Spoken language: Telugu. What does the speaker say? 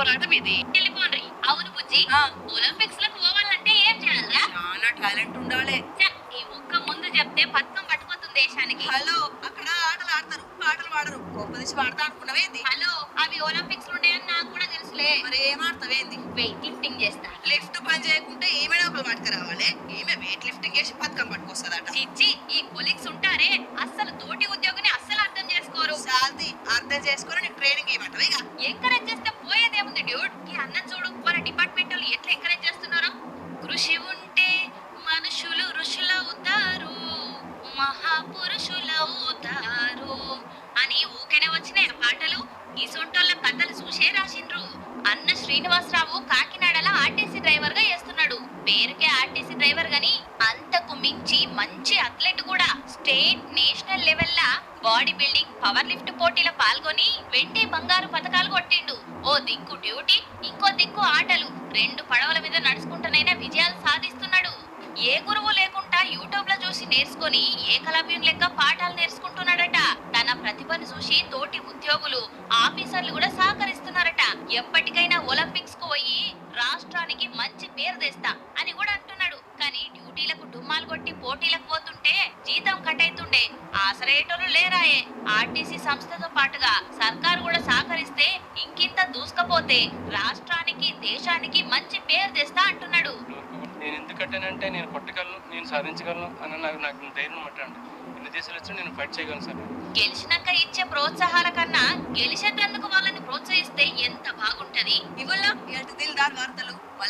పోరాటం ఇది. వెళ్ళిపోండి. అవును బుజ్జి, ఒలింపిక్స్ లకు పోవాలంటే ఏం చేయాలరా? చాలా టాలెంట్ ఉండాలి. ఈ ఒక్క ముందు చెప్తే పథకం పట్టుకోతుంది దేశానికి. హలో, అక్కడ ఆటలు ఆడతారు, పాటలు పాడరు. గొప్పదిసి పాడతా అనుకున్నావేంది? హలో, అవి ఒలింపిక్స్ ఉండేయని నాకు కూడా తెలుసులే. మరి ఏం ఆడతావేంది? వెయిట్ లిఫ్టింగ్ చేస్తా. లిఫ్ట్ పని చేయకుంటే ఏమైనా ఒకరు పట్టుకురావాలి. ఈమె వెయిట్ లిఫ్టింగ్ చేసి పథకం పట్టుకొస్తుందట. చిచ్చి, ఈ కొలీగ్స్ ఉంటారే అస్సలు తోటి ఉద్యోగిని అస్సలు అర్థం చేసుకోరు. శాంతి అర్థం చేసుకుని నీకు ట్రైనింగ్ ఇవ్వటం ఇక. ఎంకరేజ్ చేస్తే పోయేదేముంది డ్యూడ్. ఈ అన్నం చూడు, మన డిపార్ట్మెంట్ వాళ్ళు ఎట్లా ఎంకరేజ్ చేస్తున్నారో. కృషి ఉంటే మనుషులు ఋషులవుతారు, మహాపురుషులవుతారు అని ఊకెనే వచ్చినాయి ఆ పాటలు. ఈ సొంటోళ్ళ కథలు చూసే రాసిండ్రు. అన్న శ్రీనివాసరావు కాకినాడలో ఆర్టీసీ డ్రైవర్ గా చేస్తున్నాడు. పేరుకే ఆర్టీసీ డ్రైవర్ గాని అంతకు మించి మంచి అథ్లెట్ కూడా. State national level body building, power lift పోటీలో పాల్గొని వెండి బంగారు పతకాలు కొట్టిండు. ఓ దిక్కు డ్యూటీ, ఇంకో దిక్కు ఆటలు. రెండు పడవల మీద నడుచుకుంటూనైనా విజయాలు సాధిస్తున్నాడు. ఏ గురువు లేకుండా యూట్యూబ్ లో చూసి నేర్చుకొని ఏకలవ్యం లెక్క పాఠాలు నేర్చుకుంటున్నాడట. తన ప్రతిభను చూసి తోటి ఉద్యోగులు, ఆఫీసర్లు కూడా సహకరిస్తున్నారట. ఎప్పటికైనా ఒలింపిక్స్ కు పోయి రాష్ట్రానికి మంచి పేరు తెస్తా అని కూడా అంటున్నాడు. కానీ డ్యూటీలకు డుమ్మాలు కొట్టి పోటీలకు పోతుంటే జీతం కట్ అవుతుండే. ఆసరేటోళ్ళు లేరాయే. ఆర్టీసీ సంస్థతో పాటుగా సర్కారు కూడా సహకరిస్తే ఇంకింత దూసుకపోతే రాష్ట్రానికి దేశానికి మంచి పేరు తెస్తా అంటున్నాడు. నేను ఎందుకు కట్టానంటే నేను కొట్టగలను, నేను సాధించగలను అని నాకు ధైర్యం అట్టండి. ఇన్ని దేశాలు వచ్చి నేను ఫైట్ చేయగలను సార్. గెలిచినాక ఇచ్చే ప్రోత్సాహాల కన్నా గెలిచేటందుకు వాళ్ళని ప్రోత్సహిస్తే ఎంత బాగుంటది. ఇవాళ దిల్దార్ వార్తలు.